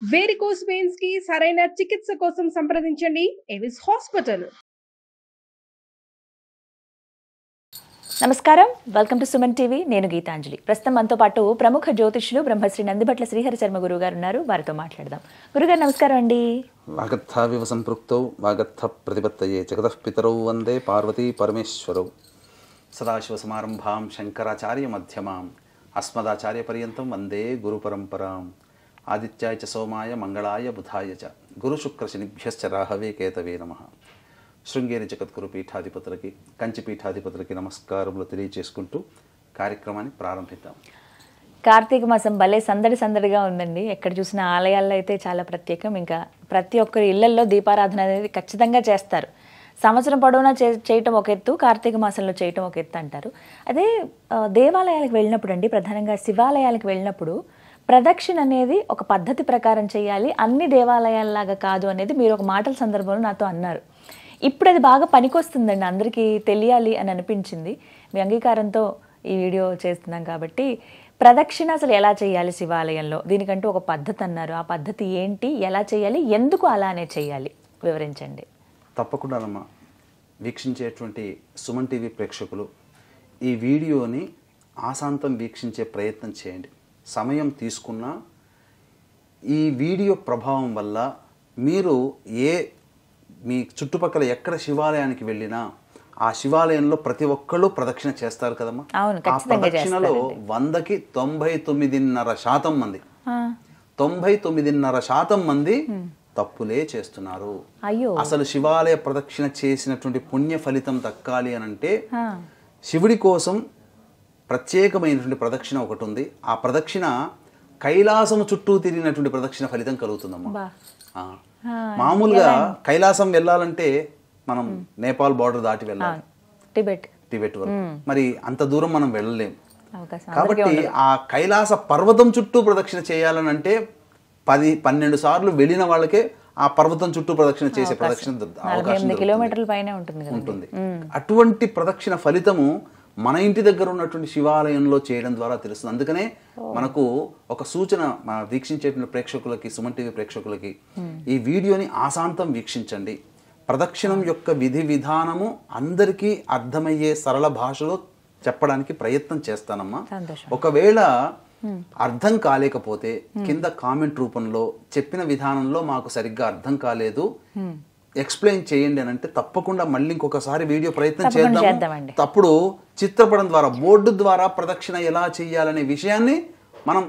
Varicose veins కి సరైన చికిత్స కోసం సంప్రదించండి ఎవిస్ హాస్పిటల్. నమస్కారం, వెల్కమ్ టు సుమన్ టీవీ. నేను గీతాంజలి. ప్రస్తుతం మనతో పాటు ప్రముఖ జ్యోతిష్యులు బ్రహ్మశ్రీ నందిభట్ల శ్రీహరి శర్మ గురువు గారు ఉన్నారు. వారితో మాట్లాడదాం. గురుగారు నమస్కారం అండి. వాగర్థావివ సంపృక్తౌ వాగర్థ ప్రతిపత్తయే జగతః పితరౌ వందే పార్వతీ పరమేశ్వరౌ. సదాశివ సమారంభాం శంకరాచార్య మధ్యమాం అస్మదాచార్య పర్యంతం వందే గురు పరంపరాం. ఆదిత్యాయ చ సోమాయ మంగళాయ బుధాయ చ గురు శుక్ర శనిభ్యశ్చ రాహవే కేతవే నమః. శృంగేరి జగద్గురు పీఠాధిపతులకి, కంచి పీఠాధిపతులకి నమస్కారములు తెలియజేసుకుంటూ కార్యక్రమాన్ని ప్రారంభిద్దాం. కార్తీక మాసం భలే సందడిగా ఉందండి. ఎక్కడ చూసిన ఆలయాల్లో అయితే చాలా ప్రత్యేకం. ఇంకా ప్రతి ఒక్కరి ఇళ్లల్లో దీపారాధన అనేది ఖచ్చితంగా చేస్తారు. సంవత్సరం పొడవునా చేయటం ఒక ఎత్తు, కార్తీక మాసంలో చేయటం ఒక ఎత్తు అంటారు. అదే దేవాలయాలకు వెళ్ళినప్పుడు అండి, ప్రధానంగా శివాలయాలకు వెళ్ళినప్పుడు ప్రదక్షిణ అనేది ఒక పద్ధతి ప్రకారం చేయాలి, అన్ని దేవాలయాల్లాగా కాదు అనేది మీరు ఒక మాటల సందర్భంలో నాతో అన్నారు. ఇప్పుడు అది బాగా పనికొస్తుందండి, అందరికీ తెలియాలి అని అనిపించింది. మీ అంగీకారంతో ఈ వీడియో చేస్తున్నాం కాబట్టి ప్రదక్షిణ అసలు ఎలా చేయాలి శివాలయంలో, దీనికంటూ ఒక పద్ధతి అన్నారు. ఆ పద్ధతి ఏంటి, ఎలా చేయాలి, ఎందుకు అలానే చేయాలి, వివరించండి. తప్పకుండానమ్మా. వీక్షించేటువంటి సుమన్ టీవీ ప్రేక్షకులు ఈ వీడియోని ఆశాంతం వీక్షించే ప్రయత్నం చేయండి. సమయం తీసుకున్నా ఈ వీడియో ప్రభావం వల్ల మీరు మీ చుట్టుపక్కల ఎక్కడ శివాలయానికి వెళ్ళినా ఆ శివాలయంలో ప్రతి ఒక్కళ్ళు ప్రదక్షిణ చేస్తారు కదమ్మా. ఆ ప్రదక్షిణలో 100కి 99.5% మంది 99.5% మంది తప్పులే చేస్తున్నారు. అసలు శివాలయ ప్రదక్షిణ చేసినటువంటి పుణ్య ఫలితం దక్కాలి అని అంటే శివుడి కోసం ప్రత్యేకమైనటువంటి ప్రదక్షిణ ఒకటి ఉంది. ఆ ప్రదక్షిణ కైలాసము చుట్టూ తిరిగినటువంటి ప్రదక్షిణ ఫలితం కలుగుతుందమ్మా. మామూలుగా కైలాసం వెళ్ళాలంటే మనం నేపాల్ బార్డర్ దాటి వెళ్ళాలి, టిబెట్ వరకు. మరి అంత దూరం మనం వెళ్ళలేం. కాబట్టి ఆ కైలాస పర్వతం చుట్టూ ప్రదక్షిణ చేయాలని అంటే 10-12 సార్లు వెళ్ళిన వాళ్ళకే ఆ పర్వతం చుట్టూ ప్రదక్షిణ చేసే ప్రదక్షిణ అవకాశం ఉంటుంది. అటువంటి ప్రదక్షిణ ఫలితము మన ఇంటి దగ్గర ఉన్నటువంటి శివాలయంలో చేయడం ద్వారా తెలుస్తుంది. అందుకనే మనకు ఒక సూచన వీక్షించేటువంటి ప్రేక్షకులకి, సుమన్ టీవీ ప్రేక్షకులకి, ఈ వీడియోని ఆశాంతం వీక్షించండి. ప్రదక్షిణం యొక్క విధి విధానము అందరికీ అర్థమయ్యే సరళ భాషలో చెప్పడానికి ప్రయత్నం చేస్తానమ్మా. ఒకవేళ అర్థం కాలేకపోతే కింద కామెంట్ రూపంలో చెప్పిన విధానంలో మాకు సరిగ్గా అర్థం కాలేదు, ఎక్స్ప్లెయిన్ చేయండి అని అంటే తప్పకుండా మళ్ళీ ఇంకొకసారి వీడియో ప్రయత్నం చేద్దాం. తప్పుడు చిత్రపటం ద్వారా, బోర్డు ద్వారా ప్రదక్షిణ ఎలా చేయాలనే విషయాన్ని మనం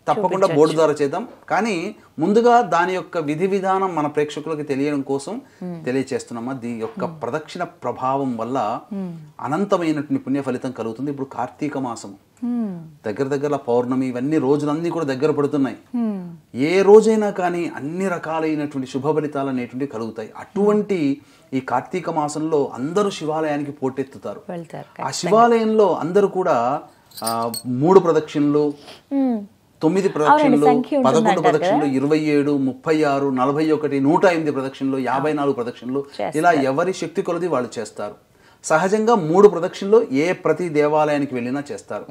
తప్పకుండా బోర్డు ద్వారా చేద్దాం. కానీ ముందుగా దాని యొక్క విధి విధానం మన ప్రేక్షకులకి తెలియడం కోసం తెలియచేస్తున్నామా. దీని యొక్క ప్రదక్షిణ ప్రభావం వల్ల అనంతమైనటువంటి పుణ్య ఫలితం కలుగుతుంది. ఇప్పుడు కార్తీక మాసం దగ్గర పౌర్ణమి, ఇవన్నీ రోజులన్నీ కూడా దగ్గర పడుతున్నాయి. ఏ రోజైనా కానీ అన్ని రకాలైనటువంటి శుభ ఫలితాలు అనేటువంటి కలుగుతాయి. అటువంటి ఈ కార్తీక మాసంలో అందరూ శివాలయానికి పోటెత్తుతారు. ఆ శివాలయంలో అందరూ కూడా 3 ప్రదక్షిణలు, 9 ప్రదక్షిణలు, 11 ప్రదక్షిణలు, 27, 36, 41, 108 ప్రదక్షిణలు, 54 ప్రదక్షిణలు, ఇలా ఎవరి శక్తి కొలది వాళ్ళు చేస్తారు. సహజంగా 3 ప్రదక్షిణలు ప్రతి దేవాలయానికి వెళ్ళినా చేస్తారు.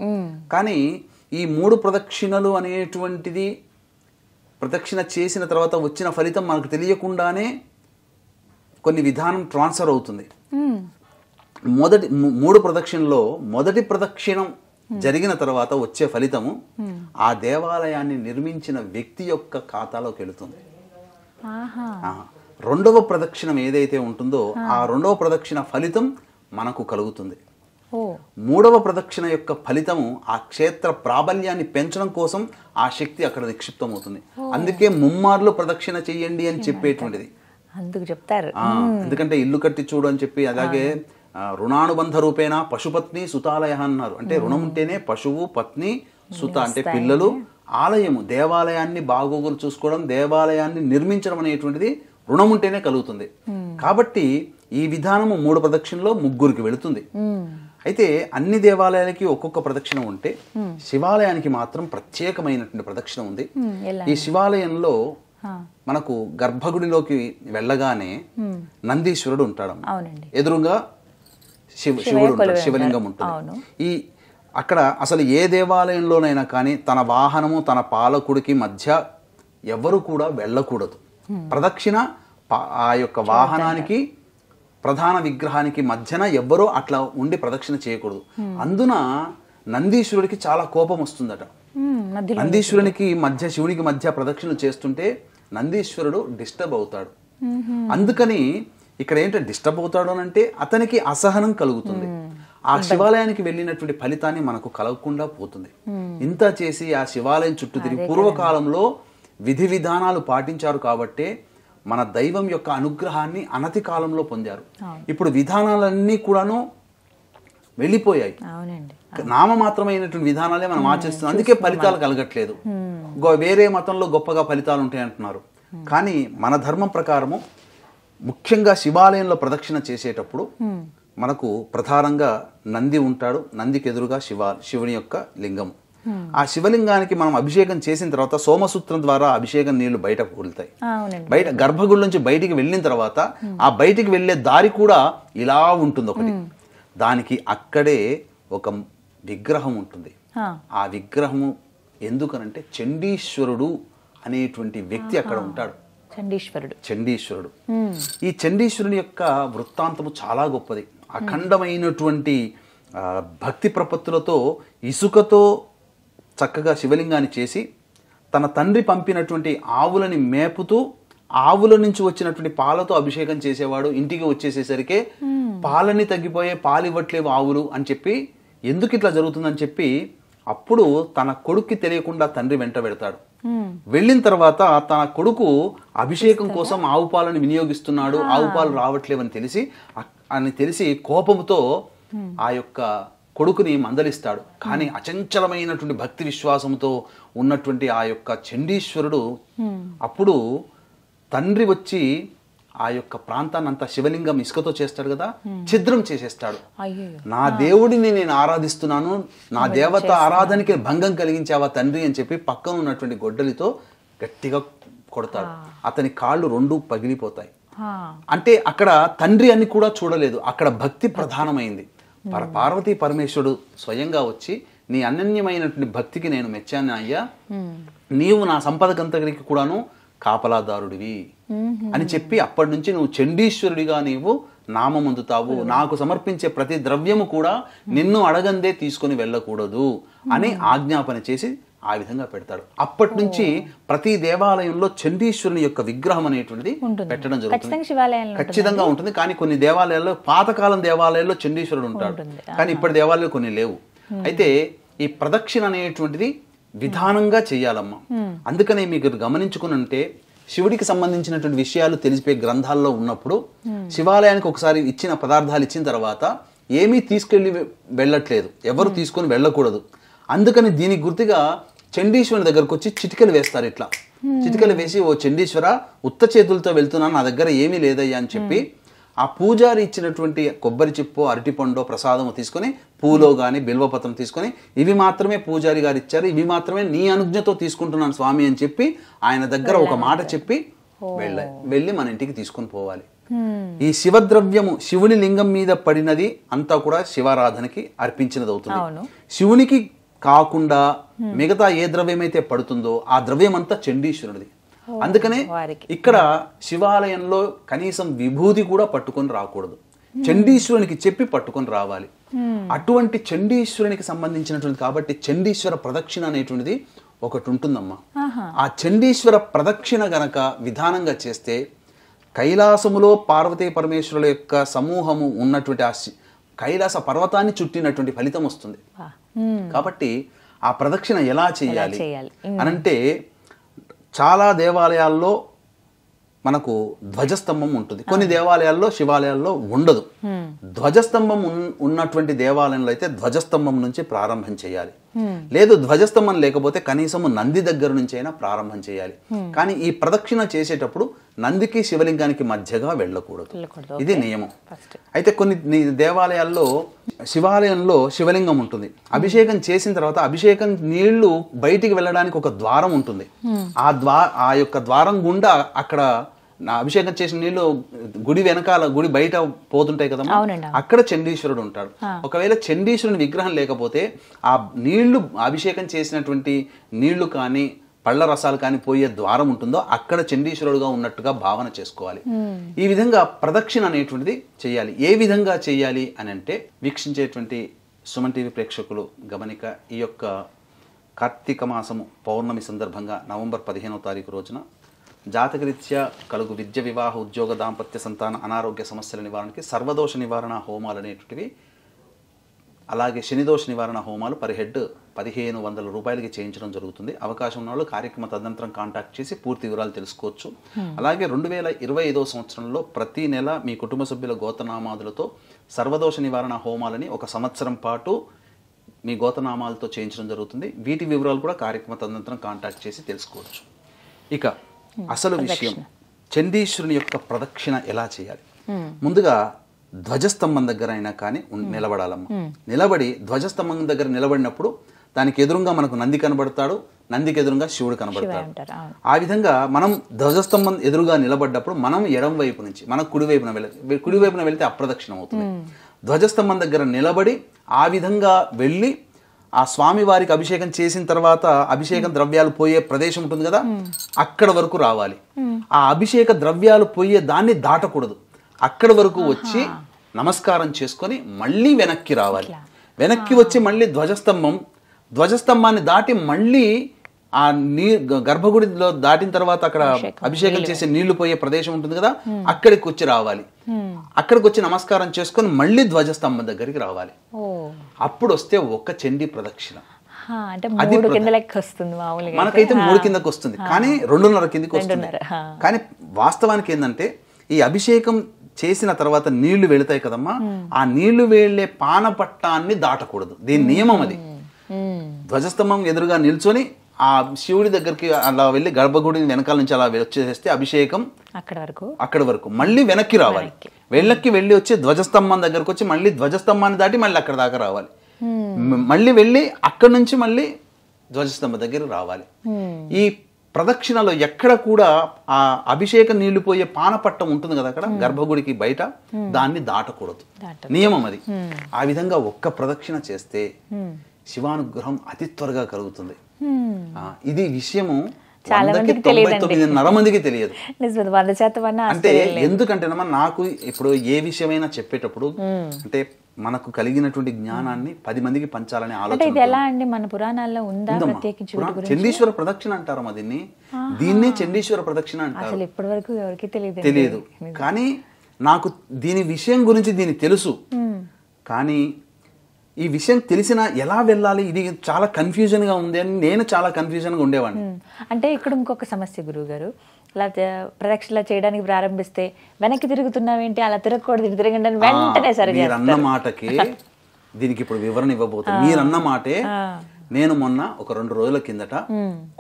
కానీ ఈ 3 ప్రదక్షిణలు అనేటువంటిది ప్రదక్షిణ చేసిన తర్వాత వచ్చిన ఫలితం మనకు తెలియకుండానే కొన్ని విధానం ట్రాన్స్ఫర్ అవుతుంది. 3 ప్రదక్షిణలో మొదటి ప్రదక్షిణం జరిగిన తర్వాత వచ్చే ఫలితము ఆ దేవాలయాన్ని నిర్మించిన వ్యక్తి యొక్క ఖాతాలోకి వెళుతుంది. 2వ ప్రదక్షిణం ఏదైతే ఉంటుందో ఆ 2వ ప్రదక్షిణ ఫలితం మనకు కలుగుతుంది. 3వ ప్రదక్షిణ యొక్క ఫలితము ఆ క్షేత్ర ప్రాబల్యాన్ని పెంచడం కోసం ఆ శక్తి అక్కడ నిక్షిప్తమవుతుంది. అందుకే ముమ్మార్లు ప్రదక్షిణ చెయ్యండి అని చెప్పేటువంటిది. అందుకు చెప్తారు. ఎందుకంటే ఇల్లు కట్టి చూడు అని చెప్పి, అలాగే రుణానుబంధ రూపేణ పశుపత్ని సుతాలయ అన్నారు. అంటే రుణం ఉంటేనే పశువు, పత్ని, సుత అంటే పిల్లలు, ఆలయము దేవాలయాన్ని బాగోగులు చూసుకోవడం, దేవాలయాన్ని నిర్మించడం అనేటువంటిది రుణం ఉంటేనే కలుగుతుంది. కాబట్టి ఈ విధానము 3 ప్రదక్షిణలో 3కి వెళుతుంది. అయితే అన్ని దేవాలయాలకి ఒక్కొక్క ప్రదక్షిణ ఉంటే శివాలయానికి మాత్రం ప్రత్యేకమైనటువంటి ప్రదక్షిణ ఉంది. ఈ శివాలయంలో మనకు గర్భగుడిలోకి వెళ్ళగానే నందీశ్వరుడు ఉంటాడు, ఎదురుగా శివుడు ఉంటాడు, శివలింగం ఉంటుంది. ఈ అక్కడ అసలు ఏ దేవాలయంలోనైనా కానీ తన వాహనము తన పాలకుడికి మధ్య ఎవరు కూడా వెళ్ళకూడదు. ప్రదక్షిణ ఆ యొక్క వాహనానికి ప్రధాన విగ్రహానికి మధ్యన ఎవ్వరూ అట్లా ఉండి ప్రదక్షిణ చేయకూడదు. అందున నందీశ్వరుడికి చాలా కోపం వస్తుందట. నందీశ్వరునికి మధ్య శివునికి మధ్య ప్రదక్షిణ చేస్తుంటే నందీశ్వరుడు డిస్టర్బ్ అవుతాడు. అందుకని ఇక్కడ ఏంటంటే డిస్టర్బ్ అవుతాడు అని అంటే అతనికి అసహనం కలుగుతుంది. ఆ శివాలయానికి వెళ్ళినటువంటి ఫలితాన్ని మనకు కలగకుండా పోతుంది. ఇంత చేసి ఆ శివాలయం చుట్టూ తిరిగి పూర్వకాలంలో విధి విధానాలు పాటించారు కాబట్టే మన దైవం యొక్క అనుగ్రహాన్ని అనతి కాలంలో పొందారు. ఇప్పుడు విధానాలన్నీ కూడాను వెళ్ళిపోయాయి. నామమాత్రమైనటువంటి విధానాలే మనం ఆచరిస్తున్నాం. అందుకే ఫలితాలు కలగట్లేదు. వేరే మతంలో గొప్పగా ఫలితాలు ఉంటాయి అంటున్నారు. కానీ మన ధర్మం ప్రకారము ముఖ్యంగా శివాలయంలో ప్రదక్షిణ చేసేటప్పుడు మనకు ప్రధానంగా నంది ఉంటాడు. నందికి ఎదురుగా శివుని యొక్క లింగం. ఆ శివలింగానికి మనం అభిషేకం చేసిన తర్వాత సోమసూత్రం ద్వారా అభిషేకం నీళ్లు బయటకు వదులుతాయి. బయట గర్భగుడి నుంచి బయటికి వెళ్ళిన తర్వాత ఆ బయటికి వెళ్ళే దారి కూడా ఇలా ఉంటుంది ఒకటి. దానికి అక్కడే ఒక విగ్రహం ఉంటుంది. ఆ విగ్రహము ఎందుకనంటే చండీశ్వరుడు అనేటువంటి వ్యక్తి అక్కడ ఉంటాడు. చండీశ్వరుడు. ఈ చండీశ్వరుని యొక్క వృత్తాంతము చాలా గొప్పది. అఖండమైనటువంటి భక్తి ప్రపత్తులతో ఇసుకతో చక్కగా శివలింగాన్ని చేసి తన తండ్రి పంపినటువంటి ఆవులని మేపుతూ ఆవుల నుంచి వచ్చినటువంటి పాలతో అభిషేకం చేసేవాడు. ఇంటికి వచ్చేసేసరికి పాలని తగ్గిపోయే పాలు ఇవ్వట్లేవు ఆవులు అని చెప్పి ఎందుకు ఇట్లా జరుగుతుందని చెప్పి అప్పుడు తన కొడుక్కి తెలియకుండా తండ్రి వెంట పెడతాడు. వెళ్ళిన తర్వాత తన కొడుకు అభిషేకం కోసం ఆవు పాలను వినియోగిస్తున్నాడు, ఆవు పాలు రావట్లేవని తెలిసి కోపంతో ఆ యొక్క కొడుకుని మందలిస్తాడు. కానీ అచంచలమైనటువంటి భక్తి విశ్వాసంతో ఉన్నటువంటి ఆ యొక్క చండీశ్వరుడు అప్పుడు తండ్రి వచ్చి ఆ యొక్క ప్రాంతాన్ని అంతా శివలింగం ఇసుకతో చేస్తాడు కదా, ఛిద్రం చేసేస్తాడు. నా దేవుడిని నేను ఆరాధిస్తున్నాను, నా దేవత ఆరాధనకి భంగం కలిగించావా తండ్రి అని చెప్పి పక్కన ఉన్నటువంటి గొడ్డలితో గట్టిగా కొడతాడు. అతని కాళ్ళు రెండు పగిలిపోతాయి. అంటే అక్కడ తండ్రి అని కూడా చూడలేదు, అక్కడ భక్తి ప్రధానమైంది. పార్వతీ పరమేశ్వరుడు స్వయంగా వచ్చి నీ అనన్యమైనటువంటి భక్తికి నేను మెచ్చాను అయ్యా, నీవు నా సంపదకంతటికి కూడాను కాపలాదారుడివి అని చెప్పి అప్పటి నుంచి నువ్వు చండీశ్వరుడిగా నీవు నామమందుతావు, నాకు సమర్పించే ప్రతి ద్రవ్యము కూడా నిన్ను అడగందే తీసుకొని వెళ్ళకూడదు అని ఆజ్ఞాపన చేసి ఆ విధంగా పెడతాడు. అప్పటి నుంచి ప్రతి దేవాలయంలో చండీశ్వరుని యొక్క విగ్రహం అనేటువంటిది పెట్టడం జరుగుతుంది. ఖచ్చితంగా ఉంటుంది. కానీ కొన్ని దేవాలయాల్లో, పాతకాలం దేవాలయాల్లో చండీశ్వరుడు ఉంటాడు, కానీ ఇప్పటి దేవాలయాలు కొన్ని లేవు. అయితే ఈ ప్రదక్షిణ అనేటువంటిది విధానంగా చెయ్యాలమ్మా. అందుకనే మీకు గమనించుకునంటే శివుడికి సంబంధించినటువంటి విషయాలు తెలిసిపోయే గ్రంథాల్లో ఉన్నప్పుడు శివాలయానికి ఒకసారి ఇచ్చిన పదార్థాలు ఇచ్చిన తర్వాత ఏమీ తీసుకెళ్ళి వెళ్ళట్లేదు, ఎవరు తీసుకొని వెళ్ళకూడదు. అందుకని దీనికి గుర్తుగా చండీశ్వరుని దగ్గరకు వచ్చి చిటికలు వేస్తారు. ఇట్లా చిటికలు వేసి, ఓ చండీశ్వర ఉత్త చేతులతో వెళ్తున్నాను, నా దగ్గర ఏమీ లేదయ్యా అని చెప్పి ఆ పూజారి ఇచ్చినటువంటి కొబ్బరి చిప్పో అరటిపండో ప్రసాదము తీసుకొని, పూలో గాని బిల్వపత్రం తీసుకొని, ఇవి మాత్రమే పూజారి గారు ఇచ్చారు, ఇవి మాత్రమే నీ అనుజ్ఞతో తీసుకుంటున్నాను స్వామి అని చెప్పి ఆయన దగ్గర ఒక మాట చెప్పి వెళ్ళి మన ఇంటికి తీసుకొని పోవాలి. ఈ శివద్రవ్యము శివుని లింగం మీద పడినది అంతా కూడా శివారాధనకి అర్పించినది అవుతుంది. శివునికి కాకుండా మిగతా ఏ ద్రవ్యమైతే పడుతుందో ఆ ద్రవ్యం అంతా చండీశ్వరుడిది. అందుకనే ఇక్కడ శివాలయంలో కనీసం విభూతి కూడా పట్టుకొని రాకూడదు, చండీశ్వరునికి చెప్పి పట్టుకొని రావాలి. అటువంటి చండీశ్వరునికి సంబంధించినటువంటి కాబట్టి చండీశ్వర ప్రదక్షిణ అనేటువంటిది ఒకటి ఉంటుందమ్మా. ఆ చండీశ్వర ప్రదక్షిణ గనక విధానంగా చేస్తే కైలాసములో పార్వతీ పరమేశ్వరుల యొక్క సమూహము ఉన్నటువంటి ఆ కైలాస పర్వతాన్ని చుట్టినటువంటి ఫలితం వస్తుంది. కాబట్టి ఆ ప్రదక్షిణ ఎలా చేయాలి అనంటే చాలా దేవాలయాల్లో మనకు ధ్వజస్తంభం ఉంటుంది, కొన్ని దేవాలయాల్లో శివాలయాల్లో ఉండదు. ధ్వజస్తంభం ఉన్నటువంటి దేవాలయంలో అయితే ధ్వజస్తంభం నుంచి ప్రారంభం చేయాలి. లేదు ధ్వజస్తంభం లేకపోతే కనీసము నంది దగ్గర నుంచి అయినా ప్రారంభం చేయాలి. కానీ ఈ ప్రదక్షిణ చేసేటప్పుడు నందికి శివలింగానికి మధ్యగా వెళ్ళకూడదు, ఇది నియమం. అయితే కొన్ని దేవాలయాల్లో శివాలయంలో శివలింగం ఉంటుంది, అభిషేకం చేసిన తర్వాత అభిషేకం నీళ్లు బయటికి వెళ్ళడానికి ఒక ద్వారం ఉంటుంది. ఆ యొక్క ద్వారం గుండా అక్కడ అభిషేకం చేసిన నీళ్లు గుడి వెనకాల గుడి బయట పోతుంటాయి కదా, అక్కడ చండీశ్వరుడు ఉంటాడు. ఒకవేళ చండీశ్వరుని విగ్రహం లేకపోతే ఆ నీళ్లు అభిషేకం చేసినటువంటి నీళ్లు కానీ పళ్ళ రసాలు కానీ పోయే ద్వారం ఉంటుందో అక్కడ చండీశ్వరుడుగా ఉన్నట్టుగా భావన చేసుకోవాలి. ఈ విధంగా ప్రదక్షిణ అనేటువంటిది చేయాలి. ఏ విధంగా చేయాలి అని అంటే, వీక్షించేటువంటి సుమన్ టీవీ ప్రేక్షకులు గమనిక, ఈ యొక్క కార్తీక మాసము పౌర్ణమి సందర్భంగా నవంబర్ 15వ తారీఖు రోజున జాతకరీత్యా కలుగు విద్య, వివాహ, ఉద్యోగ, దాంపత్య, సంతాన, అనారోగ్య సమస్యల నివారణకి సర్వదోష నివారణ హోమాలు అనేటువంటివి, అలాగే శనిదోష నివారణ హోమాలు పర్ హెడ్ 1500 రూపాయలకి చేయించడం జరుగుతుంది. అవకాశం ఉన్న వాళ్ళు కార్యక్రమ తదనంతరం కాంటాక్ట్ చేసి పూర్తి వివరాలు తెలుసుకోవచ్చు. అలాగే 2025వ సంవత్సరంలో ప్రతి నెల మీ కుటుంబ సభ్యుల గోతనామాదులతో సర్వదోష నివారణ హోమాలని 1 సంవత్సరం పాటు మీ గోతనామాలతో చేయించడం జరుగుతుంది. వీటి వివరాలు కూడా కార్యక్రమ తదనంతరం కాంటాక్ట్ చేసి తెలుసుకోవచ్చు. ఇక అసలు విషయం, చండీశ్వరుని యొక్క ప్రదక్షిణ ఎలా చేయాలి? ముందుగా ధ్వజస్తంభం దగ్గర అయినా కానీ నిలబడాలమ్మ. నిలబడి ధ్వజస్తంభం దగ్గర నిలబడినప్పుడు దానికి ఎదురుగా మనకు నంది కనబడతాడు, నందికి ఎదురుగా శివుడు కనబడతాడు. ఆ విధంగా మనం ధ్వజస్తంభం ఎదురుగా నిలబడ్డప్పుడు మనం ఎడం వైపు నుంచి మనం కుడివైపున వెళితే అప్రదక్షిణం అవుతుంది. ధ్వజస్తంభం దగ్గర నిలబడి ఆ విధంగా వెళ్ళి ఆ స్వామి వారికి అభిషేకం చేసిన తర్వాత అభిషేకం ద్రవ్యాలు పోయే ప్రదేశం ఉంటుంది కదా, అక్కడ వరకు రావాలి. ఆ అభిషేక ద్రవ్యాలు పోయే దాన్ని దాటకూడదు. అక్కడ వరకు వచ్చి నమస్కారం చేసుకొని మళ్ళీ వెనక్కి రావాలి. వెనక్కి వచ్చి మళ్ళీ ధ్వజస్తంభాన్ని దాటి మళ్ళీ ఆ గర్భగుడిలో దాటిన తర్వాత అక్కడ అభిషేకం చేసే నీళ్లు పోయే ప్రదేశం ఉంటుంది కదా, అక్కడికి వచ్చి రావాలి. అక్కడికి వచ్చి నమస్కారం చేసుకొని మళ్ళీ ధ్వజస్తంభం దగ్గరికి రావాలి. అప్పుడు వస్తే ఒక చండీ ప్రదక్షిణ. మనకైతే 3 కిందకి వస్తుంది, కానీ 2.5 కిందకి వస్తుంది. కానీ వాస్తవానికి ఏంటంటే, ఈ అభిషేకం చేసిన తర్వాత నీళ్లు వెళతాయి కదమ్మా, ఆ నీళ్లు వెళ్లే పానపట్టాన్ని దాటకూడదు. దీని నియమం అది. ధ్వజస్తంభం ఎదురుగా నిల్చొని ఆ శివుడి దగ్గరికి అలా వెళ్ళి గర్భగుడి వెనకాల నుంచి అలా వచ్చేస్తే అభిషేకం అక్కడ వరకు మళ్ళీ వెనక్కి రావాలి. వెళ్ళి వచ్చి ధ్వజస్తంభం దగ్గరకు వచ్చి మళ్ళీ ధ్వజస్తంభాన్ని దాటి మళ్ళీ అక్కడ దాకా రావాలి. మళ్ళీ వెళ్ళి అక్కడ నుంచి మళ్ళీ ధ్వజస్తంభం దగ్గర రావాలి. ఈ ప్రదక్షిణలో ఎక్కడ కూడా ఆ అభిషేకం నీళ్లు పోయే పానపట్టం ఉంటుంది కదా అక్కడ గర్భగుడికి బయట, దాన్ని దాటకూడదు. నియమం అది. ఆ విధంగా ఒక్క ప్రదక్షిణ చేస్తే శివానుగ్రహం అతి త్వరగా కలుగుతుంది. ఇది విషయము 99.9 మందికి తెలియదు. అంటే ఎందుకంటేనమ్మా, నాకు ఇప్పుడు ఏ విషయమైనా చెప్పేటప్పుడు అంటే మనకు కలిగినటువంటి జ్ఞానాన్ని 10 మందికి పంచాలనే ఆలోచన. చండీశ్వర ప్రదక్షిణ అంటారమ్మా దీన్ని. దీన్నే చండీశ్వర ప్రదక్షిణ అంటారు. తెలియదు. కానీ నాకు దీని విషయం గురించి దీని తెలుసు. కానీ ఈ విషయం తెలిసినా ఎలా వెళ్ళాలి, ఇది చాలా కన్ఫ్యూజన్గా ఉంది అని నేను చాలా కన్ఫ్యూజన్గా ఉండేవాడిని. అంటే ఇక్కడ ఇంకొక సమస్య గురువు గారు, అలా ప్రదక్షిణ చేయడానికి ప్రారంభిస్తే వెనక్కి తిరుగుతున్నావేంటి, అలా తిరగకూడదు, తిరగండి వెంటనే సరిగ్గా. మీరు అన్న మాటకి దీనికి ఇప్పుడు వివరణ ఇవ్వబోతుంది. మీరు అన్న మాటే నేను మొన్న ఒక 2 రోజుల కిందట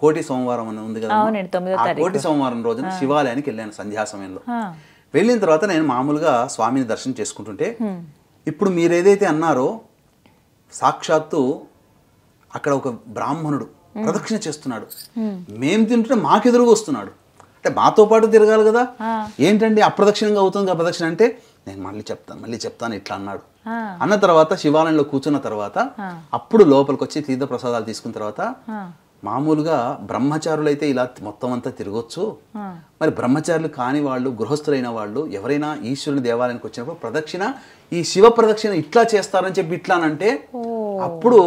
కోటి సోమవారం అని ఉంది కదా, కోటి సోమవారం రోజున శివాలయానికి వెళ్ళాను సంధ్యా సమయంలో. వెళ్ళిన తర్వాత నేను మామూలుగా స్వామిని దర్శనం చేసుకుంటుంటే, ఇప్పుడు మీరు ఏదైతే అన్నారో సాక్షాత్తు అక్కడ ఒక బ్రాహ్మణుడు ప్రదక్షిణ చేస్తున్నాడు. మేము తింటుంటే మాకెదురుగా వస్తున్నాడు. అంటే మాతో పాటు తిరగాలి కదా, ఏంటండి అప్రదక్షిణంగా అవుతుంది కదా ప్రదక్షిణ అంటే, నేను మళ్ళీ చెప్తాను ఇట్లా అన్నాడు. అన్న తర్వాత శివాలయంలో కూర్చున్న తర్వాత అప్పుడు లోపలికి వచ్చి తీర్థ ప్రసాదాలు తీసుకున్న తర్వాత, మామూలుగా బ్రహ్మచారులు అయితే ఇలా మొత్తం అంతా తిరగొచ్చు, మరి బ్రహ్మచారులు కాని వాళ్ళు, గృహస్థులైన వాళ్ళు ఎవరైనా ఈశ్వరుని దేవాలయానికి వచ్చినప్పుడు ప్రదక్షిణ, ఈ శివ ప్రదక్షిణ ఇట్లా చేస్తారని చెప్పి ఇట్లానంటే, అప్పుడు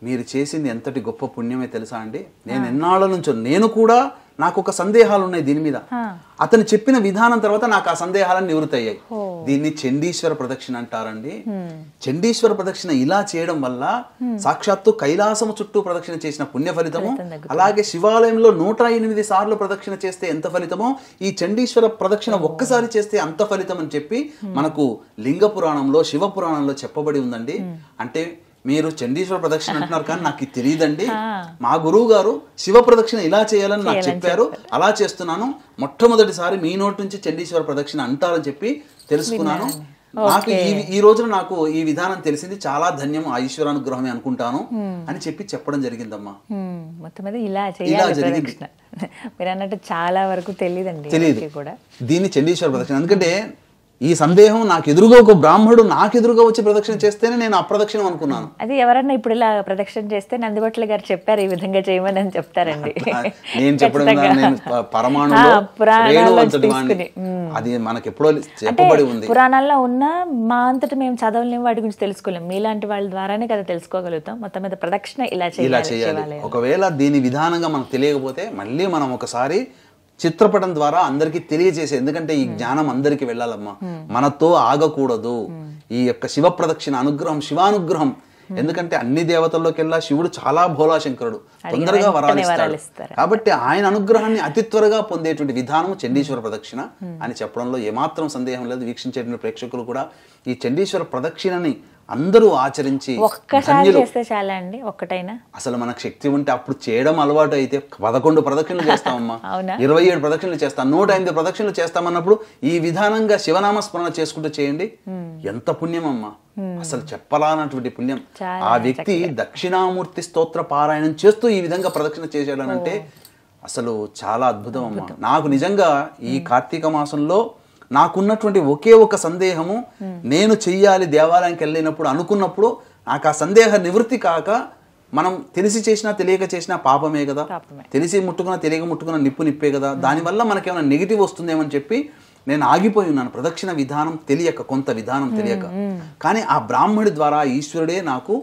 మీరు చేసింది ఎంతటి గొప్ప పుణ్యమే తెలుసా అండి. నేను ఎన్నాళ్ళ నుంచో నేను కూడా నాకు ఒక సందేహాలు ఉన్నాయి దీని మీద. అతను చెప్పిన విధానం తర్వాత నాకు ఆ సందేహాలను నివృత్తి అయ్యాయి. దీన్ని చండీశ్వర ప్రదక్షిణ అంటారండి. చండీశ్వర ప్రదక్షిణ ఇలా చేయడం వల్ల సాక్షాత్తు కైలాసము చుట్టూ ప్రదక్షిణ చేసిన పుణ్య ఫలితము, అలాగే శివాలయంలో 108 సార్లు ప్రదక్షిణ చేస్తే ఎంత ఫలితమో, ఈ చండీశ్వర ప్రదక్షిణ ఒక్కసారి చేస్తే అంత ఫలితం అని చెప్పి మనకు లింగ పురాణంలో, శివ పురాణంలో చెప్పబడి ఉందండి. అంటే మీరు చండీశ్వర ప్రదక్షిణ అంటున్నారు కానీ నాకు తెలియదండి. మా గురువు గారు శివ ప్రదక్షిణ ఇలా చేయాలని నాకు చెప్పారు, అలా చేస్తున్నాను. మొట్టమొదటిసారి మీ నోటి నుంచి చండీశ్వర ప్రదక్షిణ అంటారని చెప్పి తెలుసుకున్నాను. నాకు ఈ రోజున నాకు ఈ విధానం తెలిసింది, చాలా ధన్యం, ఆ ఈశ్వరానుగ్రహమే అనుకుంటాను అని చెప్పి చెప్పడం జరిగిందమ్మా. మొత్తం మీద ఇలా జరిగింది. మీరు అన్నట్టు చాలా వరకు తెలియదు. దీన్ని చండీశ్వర ప్రదక్షిణ, ఎందుకంటే ఈ సందేహం నాకు ఎదురుగా ఒక బ్రాహ్మడు నాకు ఎదురుగా వచ్చి ప్రదక్షిణ చేస్తేనే నేను అప్రదక్షిణం అనుకున్నాను. అది ఎవరన్నా ఇప్పుడు ఇలా ప్రదక్షిణ చేస్తే నందిబొట్ల గారు చెప్పారు ఈ విధంగా చేయమని అని చెప్తారండి. నేను చెప్పడం నేను పరమాణులో రేణువంతుడివాణ్ణి. అది మనకి ఎప్పుడో చెప్పబడి ఉంది. పురాణాల్లో ఉన్న మా అంతటి మేము చదవలేము, వాటి గురించి తెలుసుకోలేము. మీలాంటి వాళ్ళ ద్వారానే కదా తెలుసుకోగలుగుతాం. మొత్తం మీద ప్రదక్షిణ ఇలా చేయాలి. ఒకవేళ దీని విధానంగా మనకు తెలియకపోతే మళ్ళీ మనం ఒకసారి చిత్రపటం ద్వారా అందరికీ తెలియజేసే, ఎందుకంటే ఈ జ్ఞానం అందరికీ వెళ్ళాలమ్మా, మనతో ఆగకూడదు. ఈ యొక్క శివ ప్రదక్షిణ అనుగ్రహం, శివానుగ్రహం. ఎందుకంటే అన్ని దేవతల్లోకెల్లా శివుడు చాలా భోలాశంకరుడు, తొందరగా వరాలు ఇస్తాడు. కాబట్టి ఆయన అనుగ్రహాన్ని అతి త్వరగా పొందేటువంటి విధానం చండీశ్వర ప్రదక్షిణ అని చెప్పడంలో ఏమాత్రం సందేహం లేదు. వీక్షించేటువంటి ప్రేక్షకులు కూడా ఈ చండీశ్వర ప్రదక్షిణని అందరూ ఆచరించి ఒక్కసారి చేస్తే చాలా అండి, ఒక్కటైనా. అసలు మనకు శక్తి ఉంటే అప్పుడు చేయడం అలవాటు అయితే 11 ప్రదక్షిణలు చేస్తామమ్మా, 27 ప్రదక్షిణలు చేస్తాం, 108 ప్రదక్షిణలు చేస్తామన్నప్పుడు ఈ విధానంగా శివనామ స్మరణ చేసుకుంటూ చేయండి. ఎంత పుణ్యమమ్మా, అసలు చెప్పలానటువంటి పుణ్యం. ఆ వ్యక్తి దక్షిణామూర్తి స్తోత్ర పారాయణం చేస్తూ ఈ విధంగా ప్రదక్షిణ చేసేయడానంటే అసలు చాలా అద్భుతం అమ్మా. నాకు నిజంగా ఈ కార్తీక మాసంలో నాకున్నటువంటి ఒకే ఒక సందేహము, నేను చెయ్యాలి దేవాలయానికి వెళ్ళినప్పుడు అనుకున్నప్పుడు నాకు ఆ సందేహ నివృత్తి కాక, మనం తెలిసి చేసినా తెలియక చేసినా పాపమే కదా, తెలిసి ముట్టుకున్నా తెలియక ముట్టుకున్న నిప్పే కదా, దానివల్ల మనకేమైనా నెగిటివ్ వస్తుందేమని చెప్పి నేను ఆగిపోయి ఉన్నాను. ప్రదక్షిణ విధానం తెలియక, కొంత విధానం తెలియక. కానీ ఆ బ్రాహ్మడి ద్వారా ఈశ్వరుడే నాకు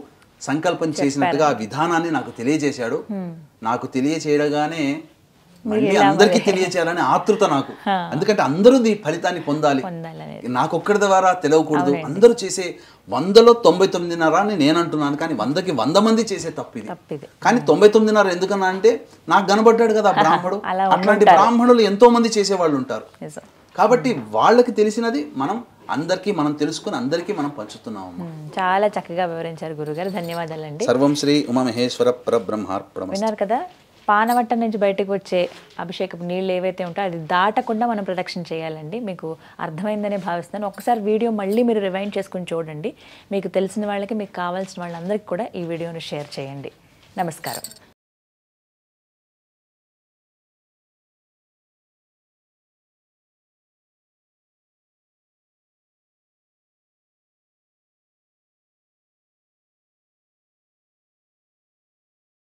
సంకల్పం చేసినట్టుగా ఆ విధానాన్ని నాకు తెలియజేశాడు. నాకు తెలియచేయగానే మళ్ళీ అందరికీ తెలియచేయాలని ఆతృత నాకు. ఎందుకంటే అందరూ ఈ ఫలితాన్ని పొందాలి, నాకు ఒక్కడి ద్వారా తెలియకూడదు. అందరూ చేసే 100లో 99.5 అని నేను అంటున్నాను, కానీ 100కి 100 మంది చేసే తప్పు ఇది. కానీ 99.5 ఎందుకన్నా అంటే నాకు కనబడ్డాడు కదా బ్రాహ్మడు. అట్లాంటి బ్రాహ్మణులు ఎంతో మంది చేసేవాళ్ళు ఉంటారు. కాబట్టి వాళ్ళకి తెలిసినది అందరికీ మనం తెలుసుకుని అందరికీ మనం పంచుతున్నాం. చాలా చక్కగా వివరించారు గురుగారు, ధన్యవాదాలండి. సర్వం శ్రీ ఉమామహేశ్వర పరబ్రహ్మార్పణమస్తు. విన్నారు కదా, పానవట్టం నుంచి బయటకు వచ్చే అభిషేకపు నీళ్ళు ఏవైతే ఉంటాయో అది దాటకుండా మనం ప్రదక్షిణ చేయాలండి. మీకు అర్థమైందనే భావిస్తాను. ఒకసారి వీడియో మళ్ళీ మీరు రివైండ్ చేసుకుని చూడండి. మీకు తెలిసిన వాళ్ళకి, మీకు కావాల్సిన వాళ్ళందరికీ కూడా ఈ వీడియోను షేర్ చేయండి. నమస్కారం.